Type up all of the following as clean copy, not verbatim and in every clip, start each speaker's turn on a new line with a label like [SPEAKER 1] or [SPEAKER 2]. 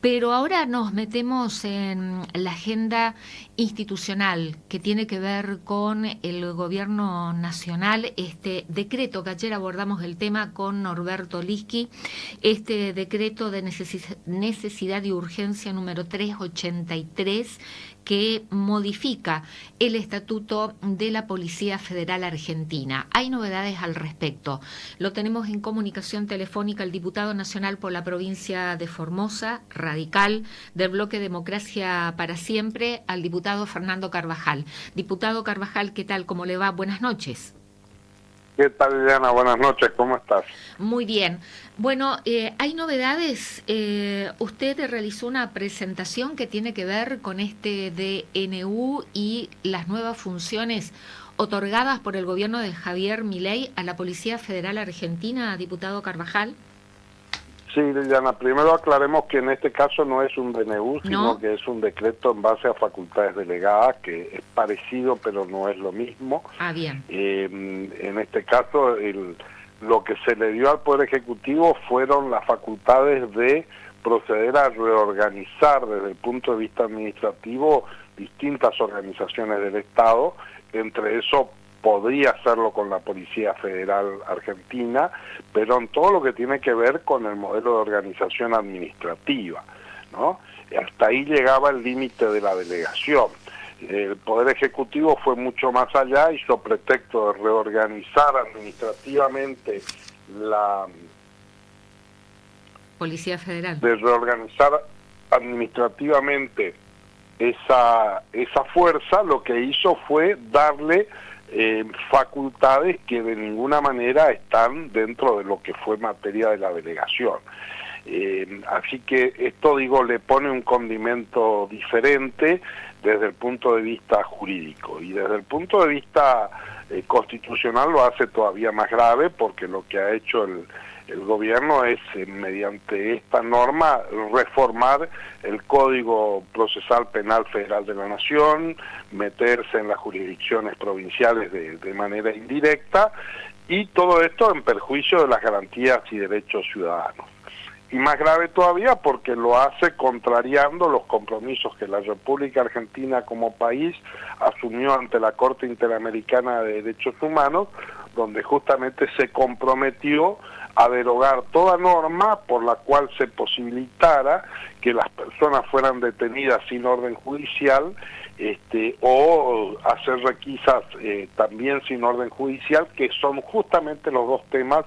[SPEAKER 1] Pero ahora nos metemos en la agenda institucional que tiene que ver con el gobierno nacional, este decreto que ayer abordamos el tema con Norberto Liski, este decreto de necesidad y urgencia número 383 que modifica el estatuto de la Policía Federal Argentina. Hay novedades al respecto. Lo tenemos en comunicación telefónica el diputado nacional por la provincia de Formosa, radical, del bloque Democracia para Siempre, al diputado Fernando Carvajal. Diputado Carvajal, ¿qué tal? ¿Cómo le va? Buenas noches.
[SPEAKER 2] ¿Qué tal, Liliana? Buenas noches, ¿cómo estás?
[SPEAKER 1] Muy bien. Bueno, hay novedades. Usted realizó una presentación que tiene que ver con este DNU y las nuevas funciones otorgadas por el gobierno de Javier Milei a la Policía Federal Argentina, diputado Carvajal.
[SPEAKER 2] Sí, Liliana, primero aclaremos que en este caso no es un DNU, sino que es un decreto en base a facultades delegadas, que es parecido pero no es lo mismo.
[SPEAKER 1] Ah, bien.
[SPEAKER 2] En este caso, lo que se le dio al Poder Ejecutivo fueron las facultades de proceder a reorganizar desde el punto de vista administrativo distintas organizaciones del Estado, entre eso podría hacerlo con la Policía Federal Argentina, pero en todo lo que tiene que ver con el modelo de organización administrativa, ¿no? Hasta ahí llegaba el límite de la delegación. El Poder Ejecutivo fue mucho más allá, hizo pretexto de reorganizar administrativamente la
[SPEAKER 1] Policía Federal.
[SPEAKER 2] De reorganizar administrativamente esa fuerza, lo que hizo fue darle facultades que de ninguna manera están dentro de lo que fue materia de la delegación. Así que esto, digo, le pone un condimento diferente desde el punto de vista jurídico, y desde el punto de vista constitucional lo hace todavía más grave, porque lo que ha hecho el gobierno es, mediante esta norma, reformar el Código Procesal Penal Federal de la Nación, meterse en las jurisdicciones provinciales de manera indirecta, y todo esto en perjuicio de las garantías y derechos ciudadanos. Y más grave todavía porque lo hace contrariando los compromisos que la República Argentina como país asumió ante la Corte Interamericana de Derechos Humanos, donde justamente se comprometió a derogar toda norma por la cual se posibilitara que las personas fueran detenidas sin orden judicial, o hacer requisas también sin orden judicial, que son justamente los dos temas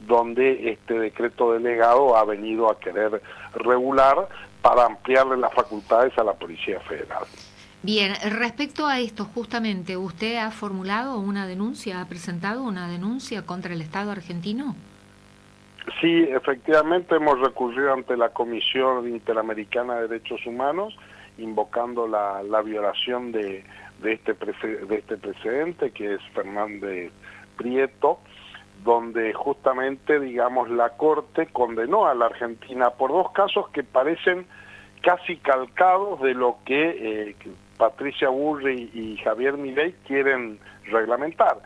[SPEAKER 2] donde este decreto delegado ha venido a querer regular para ampliarle las facultades a la Policía Federal.
[SPEAKER 1] Bien, respecto a esto, justamente, ¿usted ha formulado una denuncia, ha presentado una denuncia contra el Estado argentino?
[SPEAKER 2] Sí, efectivamente hemos recurrido ante la Comisión Interamericana de Derechos Humanos, invocando la violación de este precedente, que es Fernández Prieto, donde justamente, digamos, la Corte condenó a la Argentina por dos casos que parecen casi calcados de lo que Patricia Bullrich y Javier Milei quieren reglamentar,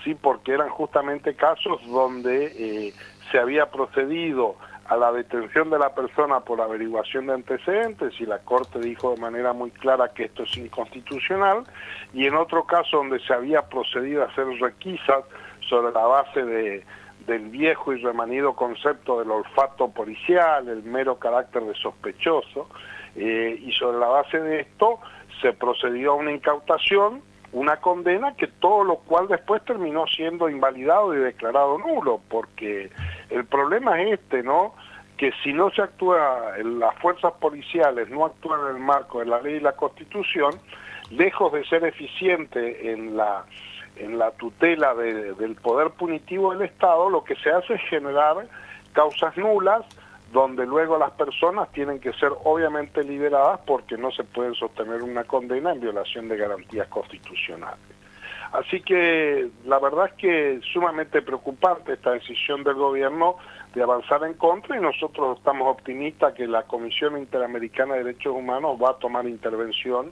[SPEAKER 2] sí, porque eran justamente casos donde se había procedido a la detención de la persona por averiguación de antecedentes, y la Corte dijo de manera muy clara que esto es inconstitucional, y en otro caso donde se había procedido a hacer requisas sobre la base del viejo y remanido concepto del olfato policial, el mero carácter de sospechoso, y sobre la base de esto se procedió a una incautación, una condena, que todo lo cual después terminó siendo invalidado y declarado nulo, porque el problema es ¿no? Que si no se actúa, las fuerzas policiales no actúan en el marco de la ley y la Constitución, lejos de ser eficiente en la tutela del poder punitivo del Estado, lo que se hace es generar causas nulas, donde luego las personas tienen que ser obviamente liberadas porque no se puede sostener una condena en violación de garantías constitucionales. Así que la verdad es que es sumamente preocupante esta decisión del gobierno de avanzar en contra, y nosotros estamos optimistas que la Comisión Interamericana de Derechos Humanos va a tomar intervención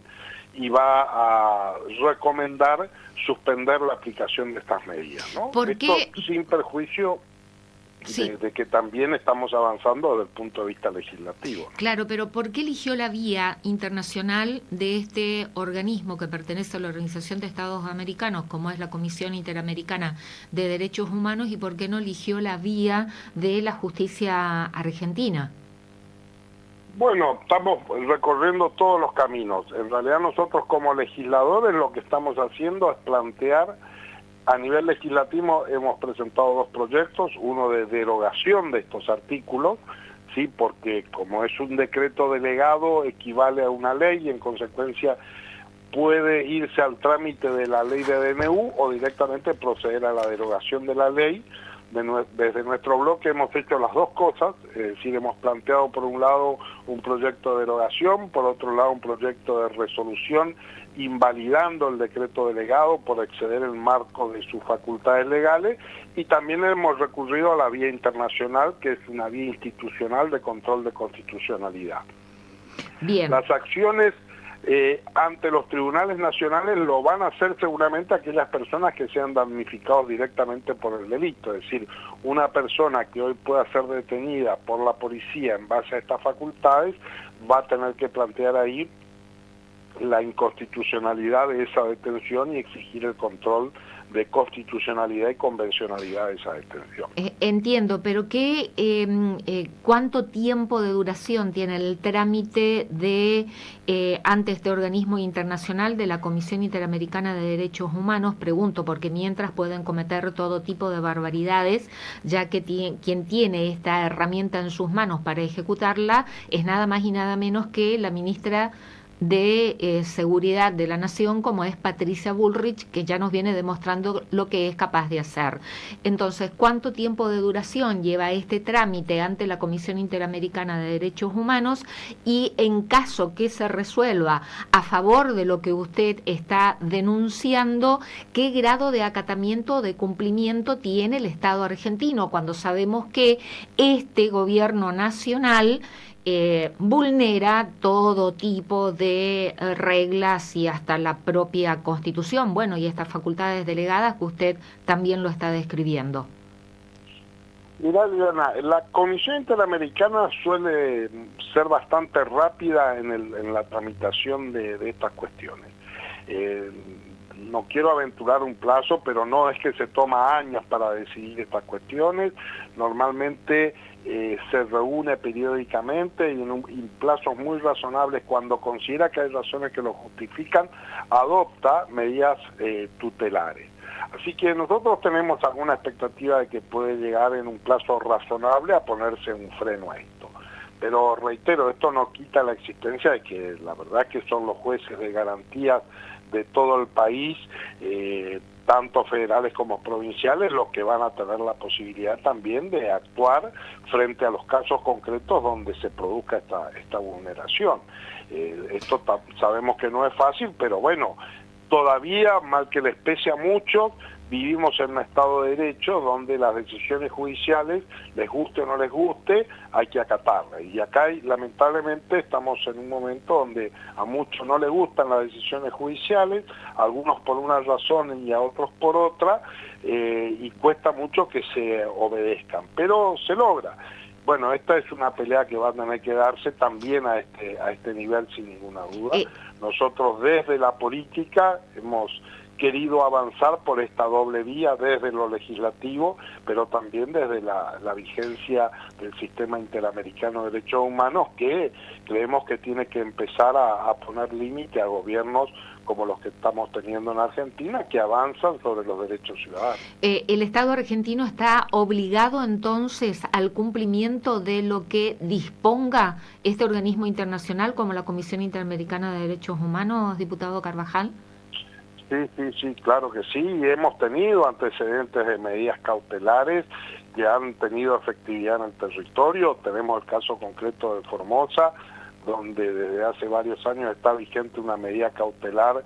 [SPEAKER 2] y va a recomendar suspender la aplicación de estas medidas, ¿no?
[SPEAKER 1] ¿Por qué?
[SPEAKER 2] Esto sin perjuicio
[SPEAKER 1] Sí.
[SPEAKER 2] de que también estamos avanzando desde el punto de vista legislativo.
[SPEAKER 1] Claro, pero ¿por qué eligió la vía internacional de este organismo que pertenece a la Organización de Estados Americanos, como es la Comisión Interamericana de Derechos Humanos, y por qué no eligió la vía de la justicia argentina?
[SPEAKER 2] Bueno, estamos recorriendo todos los caminos. En realidad nosotros como legisladores lo que estamos haciendo es plantear, a nivel legislativo hemos presentado dos proyectos, uno de derogación de estos artículos, sí, porque como es un decreto delegado equivale a una ley y en consecuencia puede irse al trámite de la ley de DNU o directamente proceder a la derogación de la ley. Desde nuestro bloque hemos hecho las dos cosas, es decir, hemos planteado por un lado un proyecto de derogación, por otro lado un proyecto de resolución invalidando el decreto delegado por exceder el marco de sus facultades legales, y también hemos recurrido a la vía internacional, que es una vía institucional de control de constitucionalidad.
[SPEAKER 1] Bien.
[SPEAKER 2] Las acciones ante los tribunales nacionales lo van a hacer seguramente aquellas personas que sean damnificados directamente por el delito, es decir, una persona que hoy pueda ser detenida por la policía en base a estas facultades va a tener que plantear ahí la inconstitucionalidad de esa detención y exigir el control de constitucionalidad y convencionalidad de esa detención.
[SPEAKER 1] Entiendo, pero ¿cuánto tiempo de duración tiene el trámite de ante este organismo internacional de la Comisión Interamericana de Derechos Humanos? Pregunto, porque mientras pueden cometer todo tipo de barbaridades, ya que quien tiene esta herramienta en sus manos para ejecutarla es nada más y nada menos que la ministra de Seguridad de la Nación, como es Patricia Bullrich, que ya nos viene demostrando lo que es capaz de hacer. Entonces, ¿cuánto tiempo de duración lleva este trámite ante la Comisión Interamericana de Derechos Humanos? Y en caso que se resuelva a favor de lo que usted está denunciando, ¿qué grado de acatamiento o de cumplimiento tiene el Estado argentino, cuando sabemos que este gobierno nacional vulnera todo tipo de reglas y hasta la propia Constitución, bueno, y estas facultades delegadas que usted también lo está describiendo?
[SPEAKER 2] Mirá, Liliana, la Comisión Interamericana suele ser bastante rápida en la tramitación de estas cuestiones. No quiero aventurar un plazo, pero no es que se toma años para decidir estas cuestiones. Normalmente se reúne periódicamente y en plazos muy razonables, cuando considera que hay razones que lo justifican, adopta medidas tutelares. Así que nosotros tenemos alguna expectativa de que puede llegar en un plazo razonable a ponerse un freno a esto. Pero reitero, esto no quita la existencia de que la verdad que son los jueces de garantías de todo el país, tanto federales como provinciales, los que van a tener la posibilidad también de actuar frente a los casos concretos donde se produzca esta vulneración. Esto sabemos que no es fácil, pero bueno, todavía, mal que les pese a muchos, vivimos en un Estado de Derecho donde las decisiones judiciales, les guste o no les guste, hay que acatarlas. Y acá, lamentablemente, estamos en un momento donde a muchos no les gustan las decisiones judiciales, a algunos por una razón y a otros por otra, y cuesta mucho que se obedezcan, pero se logra. Bueno, esta es una pelea que va a tener que darse también a este nivel, sin ninguna duda. Nosotros desde la política hemos querido avanzar por esta doble vía, desde lo legislativo, pero también desde la vigencia del sistema interamericano de derechos humanos, que creemos que tiene que empezar a poner límite a gobiernos como los que estamos teniendo en Argentina, que avanzan sobre los derechos ciudadanos.
[SPEAKER 1] ¿El Estado argentino está obligado entonces al cumplimiento de lo que disponga este organismo internacional como la Comisión Interamericana de Derechos Humanos, diputado Carvajal?
[SPEAKER 2] Sí, claro que sí. Hemos tenido antecedentes de medidas cautelares que han tenido efectividad en el territorio. Tenemos el caso concreto de Formosa, donde desde hace varios años está vigente una medida cautelar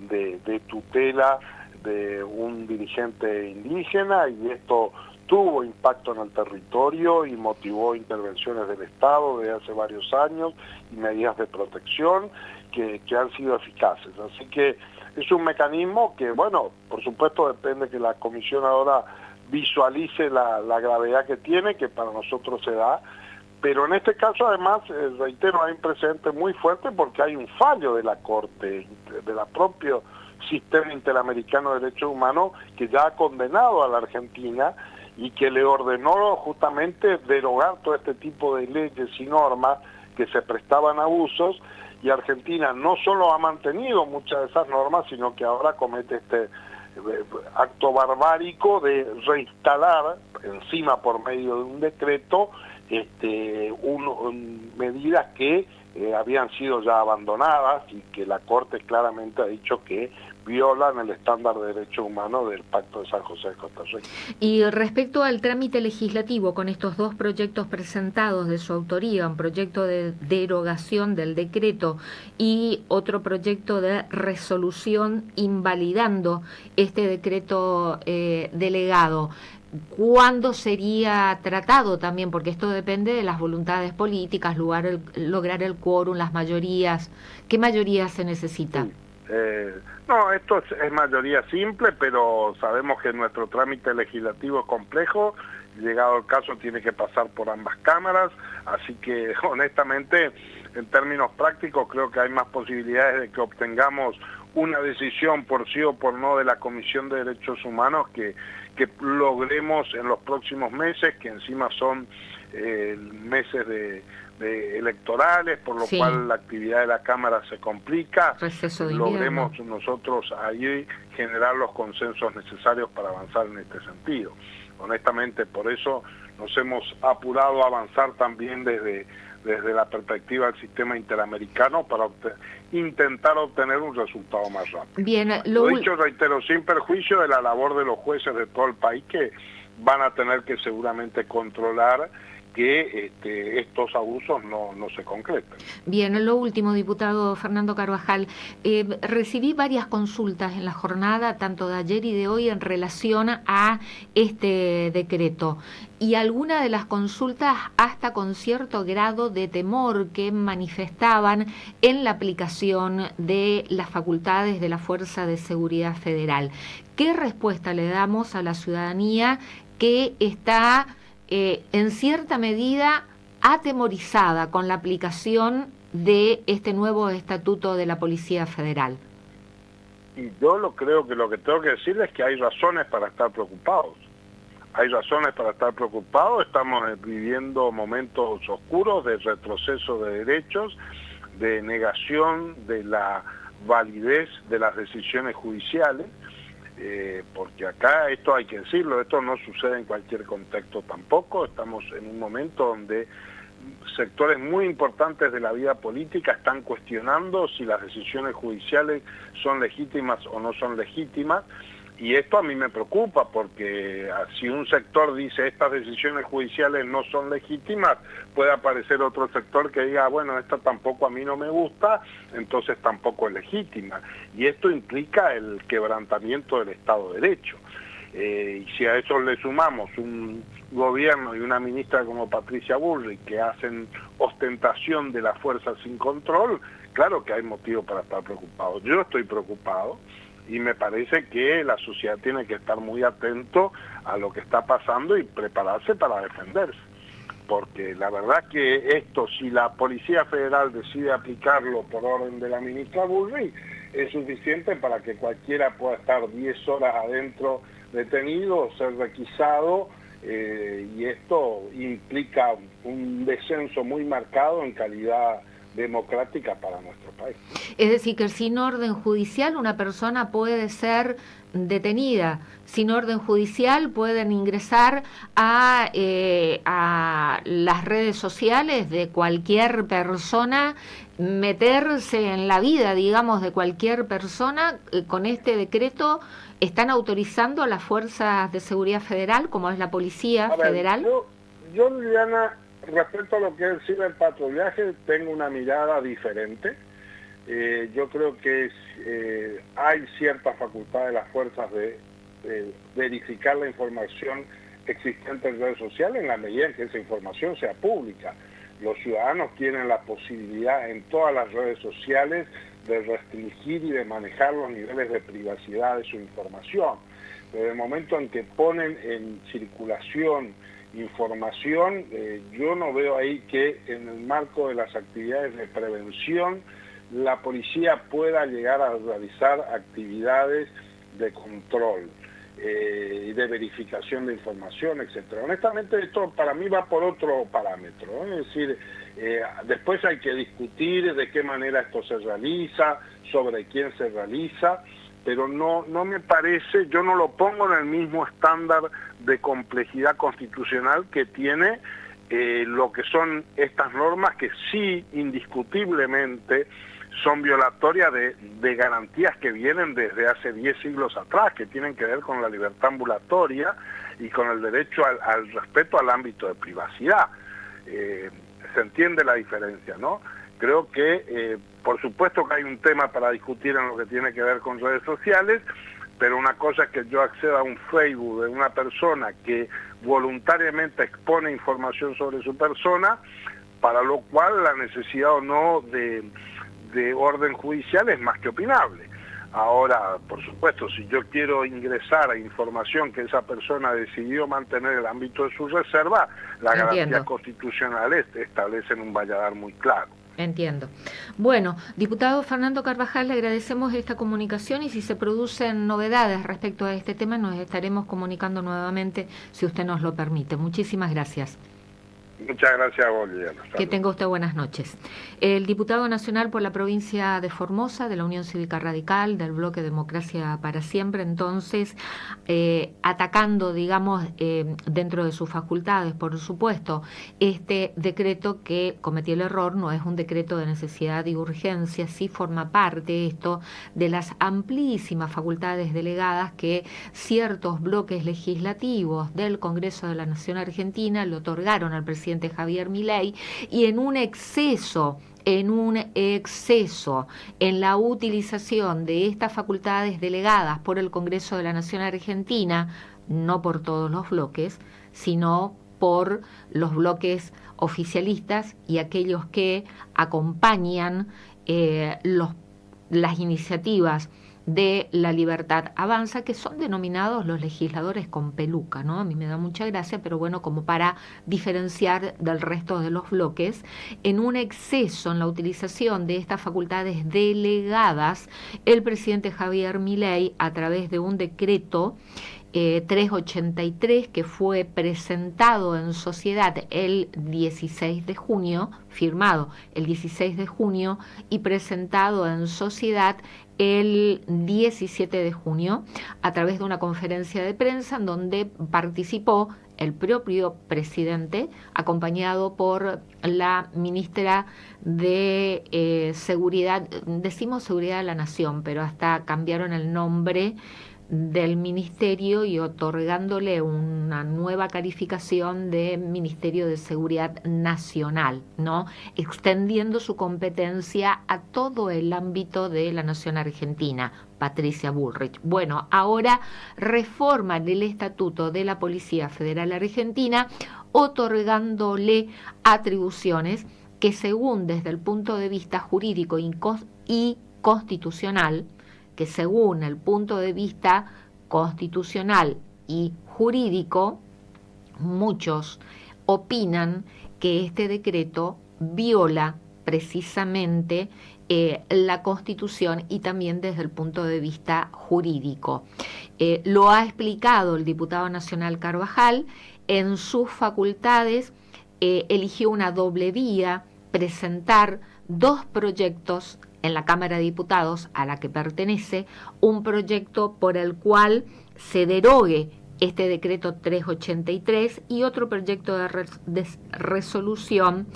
[SPEAKER 2] de tutela de un dirigente indígena, y esto tuvo impacto en el territorio y motivó intervenciones del Estado desde hace varios años y medidas de protección que han sido eficaces. Así que es un mecanismo que, bueno, por supuesto depende que la Comisión ahora visualice la gravedad que tiene, que para nosotros se da. Pero en este caso, además, reitero, hay un precedente muy fuerte porque hay un fallo de la Corte, de la propio Sistema Interamericano de Derechos Humanos, que ya ha condenado a la Argentina y que le ordenó justamente derogar todo este tipo de leyes y normas que se prestaban a abusos, y Argentina no solo ha mantenido muchas de esas normas, sino que ahora comete este acto barbárico de reinstalar, encima por medio de un decreto, medidas que habían sido ya abandonadas y que la Corte claramente ha dicho que violan el estándar de derechos humanos del Pacto de San José de Costa Rica.
[SPEAKER 1] Y respecto al trámite legislativo, con estos dos proyectos presentados de su autoría, un proyecto de derogación del decreto y otro proyecto de resolución invalidando este decreto delegado, ¿cuándo sería tratado también? Porque esto depende de las voluntades políticas, lograr el quórum, las mayorías. ¿Qué mayoría se necesita?
[SPEAKER 2] Sí. No, esto es mayoría simple, pero sabemos que nuestro trámite legislativo es complejo. Llegado el caso tiene que pasar por ambas cámaras, así que honestamente, en términos prácticos, creo que hay más posibilidades de que obtengamos una decisión por sí o por no de la Comisión de Derechos Humanos que logremos en los próximos meses, que encima son meses de electorales, por lo cual la actividad de la Cámara se complica. Logremos nosotros ahí generar los consensos necesarios para avanzar en este sentido. Honestamente, por eso nos hemos apurado a avanzar también desde la perspectiva del sistema interamericano para intentar obtener un resultado más rápido.
[SPEAKER 1] Bien,
[SPEAKER 2] lo dicho, reitero, sin perjuicio de la labor de los jueces de todo el país, que van a tener que seguramente controlar que estos abusos no se concreten.
[SPEAKER 1] Bien, lo último, diputado Fernando Carvajal, recibí varias consultas en la jornada, tanto de ayer y de hoy, en relación a este decreto, y algunas de las consultas hasta con cierto grado de temor que manifestaban en la aplicación de las facultades de la Fuerza de Seguridad Federal. ¿Qué respuesta le damos a la ciudadanía que está en cierta medida atemorizada con la aplicación de este nuevo estatuto de la Policía Federal?
[SPEAKER 2] Y yo creo que lo que tengo que decirles es que hay razones para estar preocupados. Hay razones para estar preocupados. Estamos viviendo momentos oscuros de retroceso de derechos, de negación de la validez de las decisiones judiciales. Porque acá, esto hay que decirlo, esto no sucede en cualquier contexto tampoco. Estamos en un momento donde sectores muy importantes de la vida política están cuestionando si las decisiones judiciales son legítimas o no son legítimas, y esto a mí me preocupa, porque si un sector dice estas decisiones judiciales no son legítimas, puede aparecer otro sector que diga, bueno, esta tampoco a mí no me gusta, entonces tampoco es legítima, y esto implica el quebrantamiento del Estado de Derecho. Y si a eso le sumamos un gobierno y una ministra como Patricia Bullrich que hacen ostentación de la fuerza sin control, claro que hay motivo para estar preocupado. Yo estoy preocupado y me parece que la sociedad tiene que estar muy atento a lo que está pasando y prepararse para defenderse. Porque la verdad que esto, si la Policía Federal decide aplicarlo por orden de la ministra Bullrich, es suficiente para que cualquiera pueda estar 10 horas adentro detenido, ser requisado, y esto implica un descenso muy marcado en calidad democrática para nuestro país.
[SPEAKER 1] Es decir, que sin orden judicial una persona puede ser detenida, sin orden judicial pueden ingresar a las redes sociales de cualquier persona, meterse en la vida, digamos, de cualquier persona. Con este decreto están autorizando a las fuerzas de seguridad federal, como es la Policía Federal.
[SPEAKER 2] Yo, Liliana, respecto a lo que es el patrullaje, tengo una mirada diferente. Yo creo que hay cierta facultad de las fuerzas de verificar la información existente en redes sociales en la medida en que esa información sea pública. Los ciudadanos tienen la posibilidad en todas las redes sociales de restringir y de manejar los niveles de privacidad de su información. Desde el momento en que ponen en circulación información, yo no veo ahí que en el marco de las actividades de prevención la policía pueda llegar a realizar actividades de control y de verificación de información, etcétera. Honestamente, esto para mí va por otro parámetro, ¿eh? Es decir, después hay que discutir de qué manera esto se realiza, sobre quién se realiza, pero no me parece, yo no lo pongo en el mismo estándar de complejidad constitucional que tiene lo que son estas normas, que sí, indiscutiblemente, son violatorias de garantías que vienen desde hace 10 siglos atrás, que tienen que ver con la libertad ambulatoria y con el derecho al respeto al ámbito de privacidad. Se entiende la diferencia, ¿no? Creo que, por supuesto que hay un tema para discutir en lo que tiene que ver con redes sociales, pero una cosa es que yo acceda a un Facebook de una persona que voluntariamente expone información sobre su persona, para lo cual la necesidad o no de orden judicial es más que opinable. Ahora, por supuesto, si yo quiero ingresar a información que esa persona decidió mantener en el ámbito de su reserva, las garantías constitucionales establecen un valladar muy claro.
[SPEAKER 1] Entiendo. Bueno, diputado Fernando Carvajal, le agradecemos esta comunicación y si se producen novedades respecto a este tema nos estaremos comunicando nuevamente si usted nos lo permite. Muchísimas gracias.
[SPEAKER 2] Muchas gracias a vos, Liliana.
[SPEAKER 1] Que tenga usted buenas noches. El diputado nacional por la provincia de Formosa, de la Unión Cívica Radical, del bloque Democracia para Siempre, entonces, atacando, digamos, dentro de sus facultades, por supuesto, este decreto que cometió el error, no es un decreto de necesidad y urgencia, sí forma parte esto de las amplísimas facultades delegadas que ciertos bloques legislativos del Congreso de la Nación Argentina le otorgaron al presidente Javier Milei, y en un exceso en la utilización de estas facultades delegadas por el Congreso de la Nación Argentina, no por todos los bloques, sino por los bloques oficialistas y aquellos que acompañan las iniciativas de La Libertad Avanza, que son denominados los legisladores con peluca, ¿no? A mí me da mucha gracia, pero bueno, como para diferenciar del resto de los bloques, en un exceso en la utilización de estas facultades delegadas, el presidente Javier Milei, a través de un decreto 383 que fue presentado en sociedad el 16 de junio, firmado el 16 de junio y presentado en sociedad el 17 de junio, a través de una conferencia de prensa en donde participó el propio presidente, acompañado por la ministra de Seguridad, decimos Seguridad de la Nación, pero hasta cambiaron el nombre del ministerio y otorgándole una nueva calificación de Ministerio de Seguridad Nacional, ¿no? Extendiendo su competencia a todo el ámbito de la nación argentina, Patricia Bullrich. Bueno, ahora reforman el estatuto de la Policía Federal Argentina, otorgándole atribuciones que, según desde el punto de vista jurídico y constitucional, que según el punto de vista constitucional y jurídico, muchos opinan que este decreto viola precisamente la Constitución y también desde el punto de vista jurídico. Lo ha explicado el diputado nacional Carvajal. En sus facultades eligió una doble vía, presentar dos proyectos en la Cámara de Diputados a la que pertenece, un proyecto por el cual se derogue este decreto 383 y otro proyecto de resolución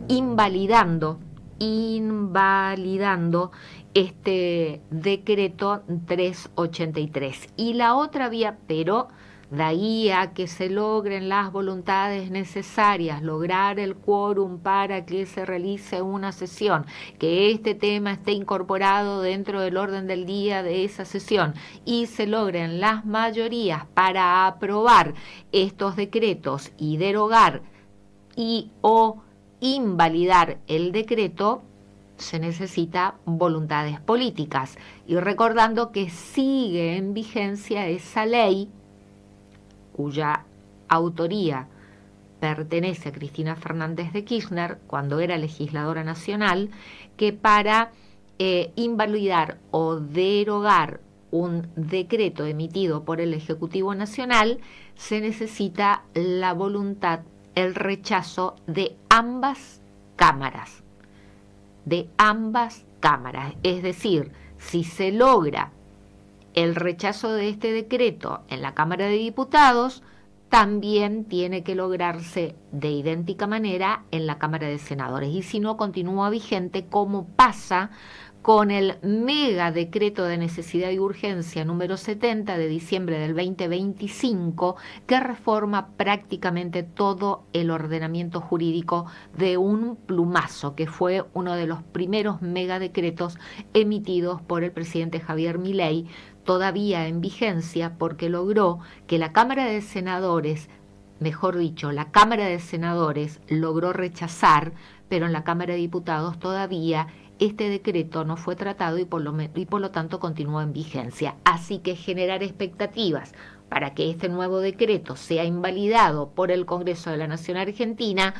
[SPEAKER 1] invalidando este decreto 383. Y la otra vía, pero de ahí a que se logren las voluntades necesarias, lograr el quórum para que se realice una sesión, que este tema esté incorporado dentro del orden del día de esa sesión y se logren las mayorías para aprobar estos decretos y derogar y o invalidar el decreto, se necesita voluntades políticas. Y recordando que sigue en vigencia esa ley cuya autoría pertenece a Cristina Fernández de Kirchner cuando era legisladora nacional, que para invalidar o derogar un decreto emitido por el Ejecutivo Nacional se necesita la voluntad, el rechazo de ambas cámaras. Es decir, si se logra el rechazo de este decreto en la Cámara de Diputados, también tiene que lograrse de idéntica manera en la Cámara de Senadores. Y si no, continúa vigente, como pasa con el mega decreto de necesidad y urgencia número 70 de diciembre del 2025, que reforma prácticamente todo el ordenamiento jurídico de un plumazo, que fue uno de los primeros mega decretos emitidos por el presidente Javier Milei, todavía en vigencia, porque logró que la Cámara de Senadores, mejor dicho, la Cámara de Senadores logró rechazar, pero en la Cámara de Diputados todavía este decreto no fue tratado y por lo tanto continúa en vigencia. Así que generar expectativas para que este nuevo decreto sea invalidado por el Congreso de la Nación Argentina,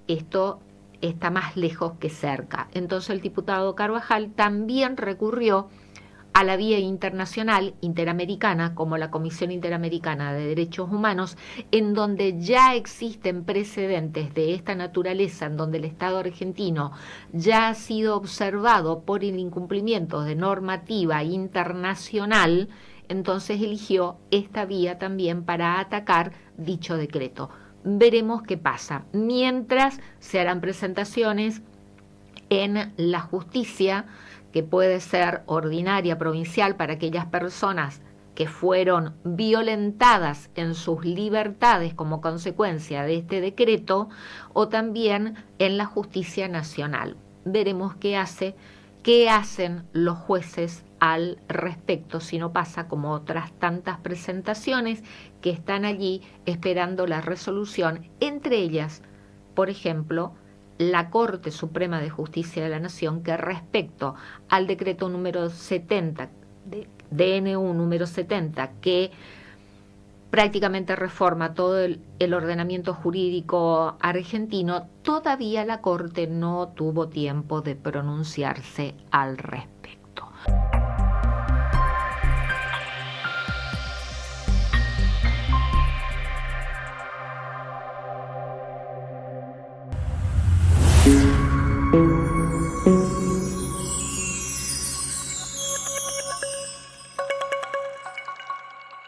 [SPEAKER 1] esto está más lejos que cerca. Entonces el diputado Carvajal también recurrió a la vía internacional, interamericana, como la Comisión Interamericana de Derechos Humanos, en donde ya existen precedentes de esta naturaleza, en donde el Estado argentino ya ha sido observado por el incumplimiento de normativa internacional. Entonces eligió esta vía también para atacar dicho decreto. Veremos qué pasa. Mientras se harán presentaciones en la justicia, que puede ser ordinaria, provincial, para aquellas personas que fueron violentadas en sus libertades como consecuencia de este decreto, o también en la justicia nacional. Veremos qué hacen los jueces al respecto, si no pasa como otras tantas presentaciones que están allí esperando la resolución, entre ellas, por ejemplo, la Corte Suprema de Justicia de la Nación, que respecto al decreto número 70, DNU número 70, que prácticamente reforma todo el ordenamiento jurídico argentino, todavía la Corte no tuvo tiempo de pronunciarse al respecto.